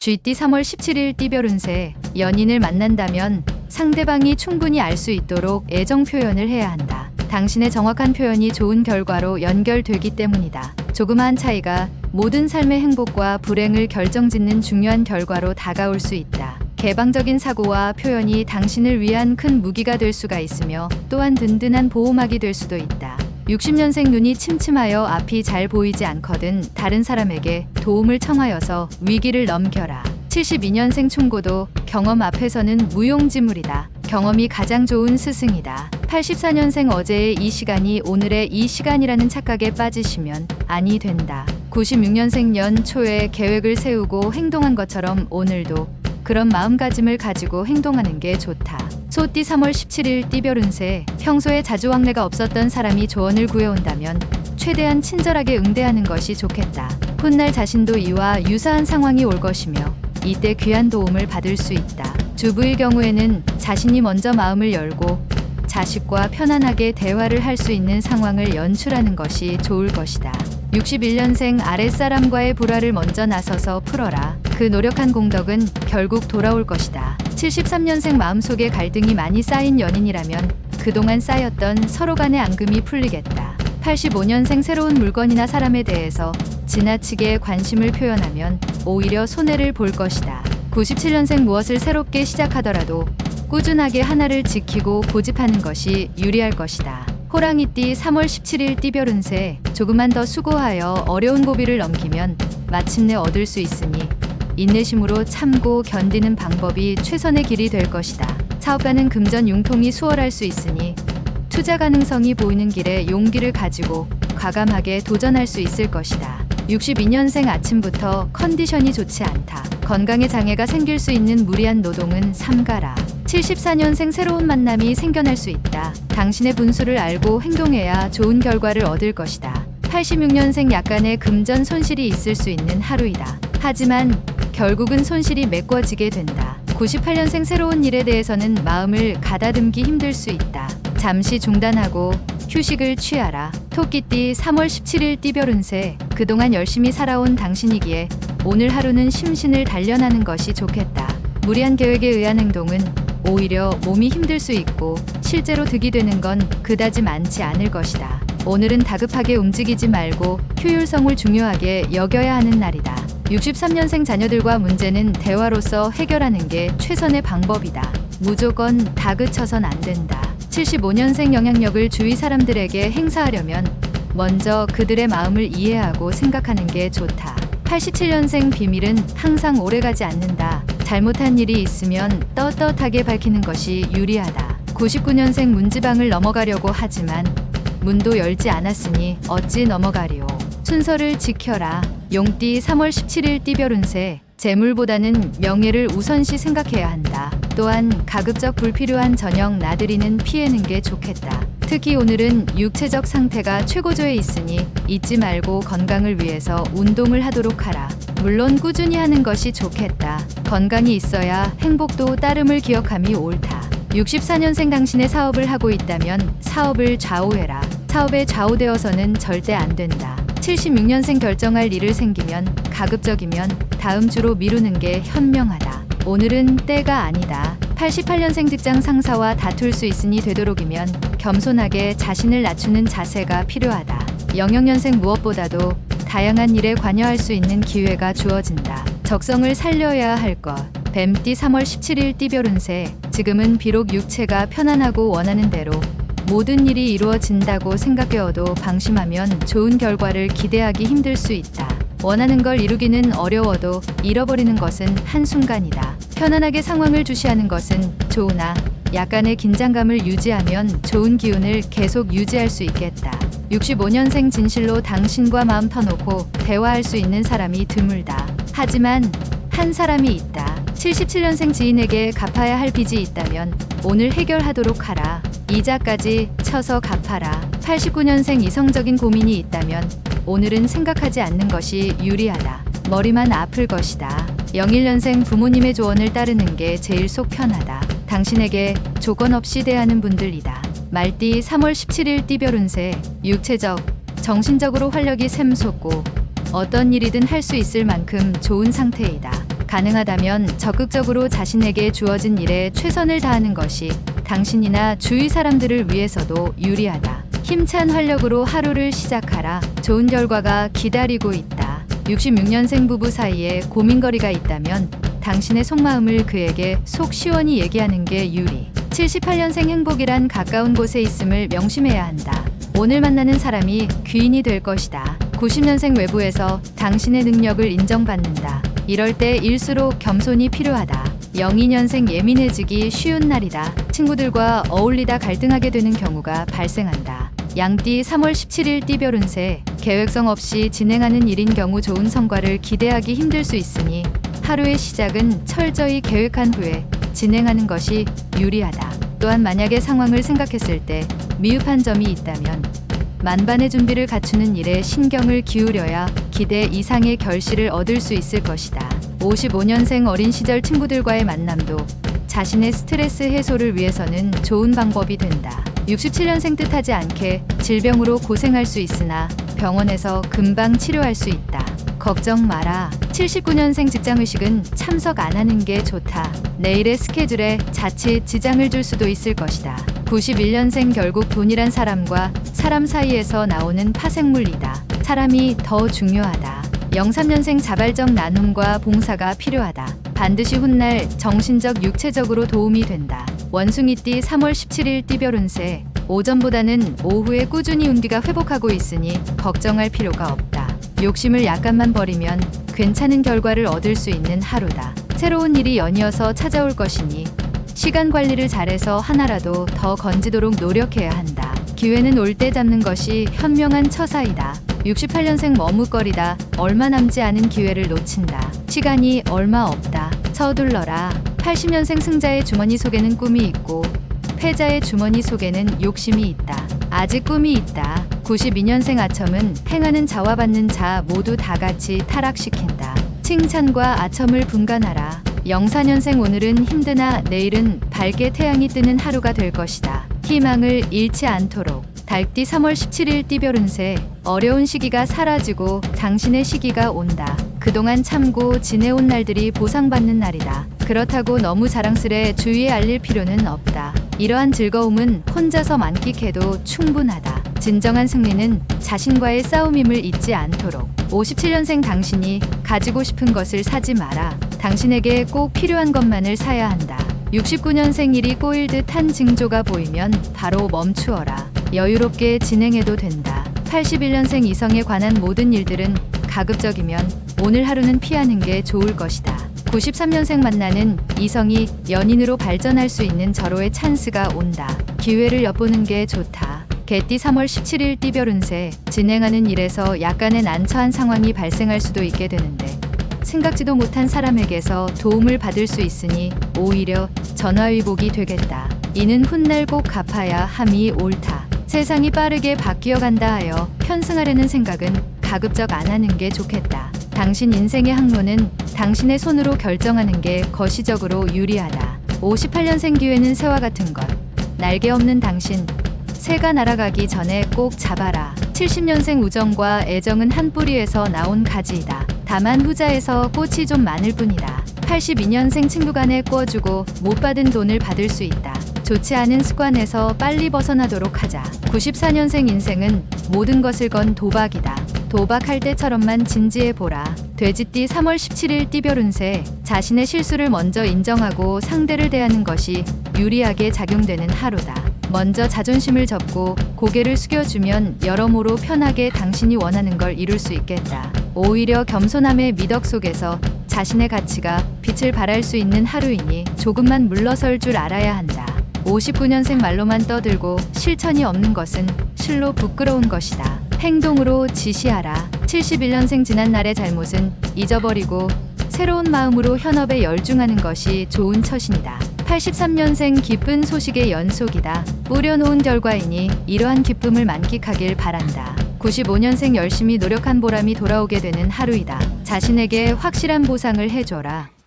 쥐띠 3월 17일 띠별 운세. 연인을 만난다면 상대방이 충분히 알 수 있도록 애정 표현을 해야 한다. 당신의 정확한 표현이 좋은 결과로 연결되기 때문이다. 조그마한 차이가 모든 삶의 행복과 불행을 결정짓는 중요한 결과로 다가올 수 있다. 개방적인 사고와 표현이 당신을 위한 큰 무기가 될 수가 있으며 또한 든든한 보호막이 될 수도 있다. 60년생 눈이 침침하여 앞이 잘 보이지 않거든 다른 사람에게 도움을 청하여서 위기를 넘겨라. 72년생 충고도 경험 앞에서는 무용지물이다. 경험이 가장 좋은 스승이다. 84년생 어제의 이 시간이 오늘의 이 시간이라는 착각에 빠지시면 아니 된다. 96년생 연초에 계획을 세우고 행동한 것처럼 오늘도 그런 마음가짐을 가지고 행동하는 게 좋다. 소띠 3월 17일 띠별 운세. 평소에 자주 왕래가 없었던 사람이 조언을 구해온다면 최대한 친절하게 응대하는 것이 좋겠다. 훗날 자신도 이와 유사한 상황이 올 것이며 이때 귀한 도움을 받을 수 있다. 주부일 경우에는 자신이 먼저 마음을 열고 자식과 편안하게 대화를 할 수 있는 상황을 연출하는 것이 좋을 것이다. 61년생 아랫사람과의 불화를 먼저 나서서 풀어라. 그 노력한 공덕은 결국 돌아올 것이다. 73년생 마음속에 갈등이 많이 쌓인 연인이라면 그동안 쌓였던 서로 간의 앙금이 풀리겠다. 85년생 새로운 물건이나 사람에 대해서 지나치게 관심을 표현하면 오히려 손해를 볼 것이다. 97년생 무엇을 새롭게 시작하더라도 꾸준하게 하나를 지키고 고집하는 것이 유리할 것이다. 호랑이띠 3월 17일 띠별 운세. 조금만 더 수고하여 어려운 고비를 넘기면 마침내 얻을 수 있으니 인내심으로 참고 견디는 방법이 최선의 길이 될 것이다. 사업가는 금전 융통이 수월할 수 있으니 투자 가능성이 보이는 길에 용기를 가지고 과감하게 도전할 수 있을 것이다. 62년생 아침부터 컨디션이 좋지 않다. 건강에 장애가 생길 수 있는 무리한 노동은 삼가라. 74년생 새로운 만남이 생겨날 수 있다. 당신의 분수를 알고 행동해야 좋은 결과를 얻을 것이다. 86년생 약간의 금전 손실이 있을 수 있는 하루이다. 하지만 결국은 손실이 메꿔지게 된다. 98년생 새로운 일에 대해서는 마음을 가다듬기 힘들 수 있다. 잠시 중단하고 휴식을 취하라. 토끼띠 3월 17일 띠별 운세. 그동안 열심히 살아온 당신이기에 오늘 하루는 심신을 단련하는 것이 좋겠다. 무리한 계획에 의한 행동은 오히려 몸이 힘들 수 있고 실제로 득이 되는 건 그다지 많지 않을 것이다. 오늘은 다급하게 움직이지 말고 효율성을 중요하게 여겨야 하는 날이다. 63년생 자녀들과 문제는 대화로서 해결하는 게 최선의 방법이다. 무조건 다그쳐선 안 된다. 75년생 영향력을 주위 사람들에게 행사하려면 먼저 그들의 마음을 이해하고 생각하는 게 좋다. 87년생 비밀은 항상 오래가지 않는다. 잘못한 일이 있으면 떳떳하게 밝히는 것이 유리하다. 99년생 문지방을 넘어가려고 하지만 문도 열지 않았으니 어찌 넘어가리오. 순서를 지켜라. 용띠 3월 17일 띠별 운세. 재물보다는 명예를 우선시 생각해야 한다. 또한 가급적 불필요한 저녁 나들이는 피하는 게 좋겠다. 특히 오늘은 육체적 상태가 최고조에 있으니 잊지 말고 건강을 위해서 운동을 하도록 하라. 물론 꾸준히 하는 것이 좋겠다. 건강이 있어야 행복도 따름을 기억함이 옳다. 64년생 당신의 사업을 하고 있다면 사업을 좌우해라. 사업에 좌우되어서는 절대 안 된다. 76년생 결정할 일을 생기면 가급적이면 다음 주로 미루는 게 현명하다. 오늘은 때가 아니다. 88년생 직장 상사와 다툴 수 있으니 되도록이면 겸손하게 자신을 낮추는 자세가 필요하다. 00년생 무엇보다도 다양한 일에 관여할 수 있는 기회가 주어진다. 적성을 살려야 할 것. 뱀띠 3월 17일 띠별 운세. 지금은 비록 육체가 편안하고 원하는 대로 모든 일이 이루어진다고 생각해어도 방심하면 좋은 결과를 기대하기 힘들 수 있다. 원하는 걸 이루기는 어려워도 잃어버리는 것은 한순간이다. 편안하게 상황을 주시하는 것은 좋으나 약간의 긴장감을 유지하면 좋은 기운을 계속 유지할 수 있겠다. 65년생 진실로 당신과 마음 터놓고 대화할 수 있는 사람이 드물다. 하지만 한 사람이 있다. 77년생 지인에게 갚아야 할 빚이 있다면 오늘 해결하도록 하라. 이자까지 쳐서 갚아라. 89년생 이성적인 고민이 있다면 오늘은 생각하지 않는 것이 유리하다. 머리만 아플 것이다. 01년생 부모님의 조언을 따르는 게 제일 속 편하다. 당신에게 조건 없이 대하는 분들이다. 말띠 3월 17일 띠별 운세. 육체적, 정신적으로 활력이 샘솟고 어떤 일이든 할 수 있을 만큼 좋은 상태이다. 가능하다면 적극적으로 자신에게 주어진 일에 최선을 다하는 것이 당신이나 주위 사람들을 위해서도 유리하다. 힘찬 활력으로 하루를 시작하라. 좋은 결과가 기다리고 있다. 66년생 부부 사이에 고민거리가 있다면 당신의 속마음을 그에게 속 시원히 얘기하는 게 유리. 78년생 행복이란 가까운 곳에 있음을 명심해야 한다. 오늘 만나는 사람이 귀인이 될 것이다. 90년생 외부에서 당신의 능력을 인정받는다. 이럴 때 일수록 겸손이 필요하다. 02년생 예민해지기 쉬운 날이다. 친구들과 어울리다 갈등하게 되는 경우가 발생한다. 양띠 3월 17일 띠별 운세. 계획성 없이 진행하는 일인 경우 좋은 성과를 기대하기 힘들 수 있으니 하루의 시작은 철저히 계획한 후에 진행하는 것이 유리하다. 또한 만약의 상황을 생각했을 때 미흡한 점이 있다면 만반의 준비를 갖추는 일에 신경을 기울여야 기대 이상의 결실을 얻을 수 있을 것이다. 55년생 어린 시절 친구들과의 만남도 자신의 스트레스 해소를 위해서는 좋은 방법이 된다. 67년생 뜻하지 않게 질병으로 고생할 수 있으나 병원에서 금방 치료할 수 있다. 걱정 마라. 79년생 직장의식은 참석 안 하는 게 좋다. 내일의 스케줄에 자칫 지장을 줄 수도 있을 것이다. 91년생 결국 돈이란 사람과 사람 사이에서 나오는 파생물이다. 사람이 더 중요하다. 03년생 자발적 나눔과 봉사가 필요하다. 반드시 훗날 정신적 육체적으로 도움이 된다. 원숭이띠 3월 17일 띠별 운세. 오전보다는 오후에 꾸준히 운기가 회복하고 있으니 걱정할 필요가 없다. 욕심을 약간만 버리면 괜찮은 결과를 얻을 수 있는 하루다. 새로운 일이 연이어서 찾아올 것이니 시간 관리를 잘해서 하나라도 더 건지도록 노력해야 한다. 기회는 올 때 잡는 것이 현명한 처사이다. 68년생 머뭇거리다 얼마 남지 않은 기회를 놓친다. 시간이 얼마 없다. 서둘러라. 80년생 승자의 주머니 속에는 꿈이 있고 패자의 주머니 속에는 욕심이 있다. 아직 꿈이 있다. 92년생 아첨은 행하는 자와 받는 자 모두 다 같이 타락시킨다. 칭찬과 아첨을 분간하라. 04년생 오늘은 힘드나 내일은 밝게 태양이 뜨는 하루가 될 것이다. 희망을 잃지 않도록. 달띠 3월 17일 띠별 운세. 어려운 시기가 사라지고 당신의 시기가 온다. 그동안 참고 지내온 날들이 보상받는 날이다. 그렇다고 너무 자랑스레 주위에 알릴 필요는 없다. 이러한 즐거움은 혼자서 만끽해도 충분하다. 진정한 승리는 자신과의 싸움임을 잊지 않도록. 57년생 당신이 가지고 싶은 것을 사지 마라. 당신에게 꼭 필요한 것만을 사야 한다. 69년생 일이 꼬일 듯한 징조가 보이면 바로 멈추어라. 여유롭게 진행해도 된다. 81년생 이성에 관한 모든 일들은 가급적이면 오늘 하루는 피하는 게 좋을 것이다. 93년생 만나는 이성이 연인으로 발전할 수 있는 절호의 찬스가 온다. 기회를 엿보는 게 좋다. 개띠 3월 17일 띠별 운세. 진행하는 일에서 약간의 난처한 상황이 발생할 수도 있게 되는데 생각지도 못한 사람에게서 도움을 받을 수 있으니 오히려 전화위복이 되겠다. 이는 훗날 꼭 갚아야 함이 옳다. 세상이 빠르게 바뀌어간다 하여 편승하려는 생각은 가급적 안 하는 게 좋겠다. 당신 인생의 항로는 당신의 손으로 결정하는 게 거시적으로 유리하다. 58년생 기회는 새와 같은 것. 날개 없는 당신. 새가 날아가기 전에 꼭 잡아라. 70년생 우정과 애정은 한 뿌리에서 나온 가지이다. 다만 후자에서 꽃이 좀 많을 뿐이다. 82년생 친구 간에 꿔주고 못 받은 돈을 받을 수 있다. 좋지 않은 습관에서 빨리 벗어나도록 하자. 94년생 인생은 모든 것을 건 도박이다. 도박할 때처럼만 진지해보라. 돼지띠 3월 17일 띠별 운세. 자신의 실수를 먼저 인정하고 상대를 대하는 것이 유리하게 작용되는 하루다. 먼저 자존심을 접고 고개를 숙여주면 여러모로 편하게 당신이 원하는 걸 이룰 수 있겠다. 오히려 겸손함의 미덕 속에서 자신의 가치가 빛을 발할 수 있는 하루이니 조금만 물러설 줄 알아야 한다. 59년생 말로만 떠들고 실천이 없는 것은 실로 부끄러운 것이다. 행동으로 지시하라. 71년생 지난날의 잘못은 잊어버리고 새로운 마음으로 현업에 열중하는 것이 좋은 처신이다. 83년생 기쁜 소식의 연속이다. 뿌려놓은 결과이니 이러한 기쁨을 만끽하길 바란다. 95년생 열심히 노력한 보람이 돌아오게 되는 하루이다. 자신에게 확실한 보상을 해줘라.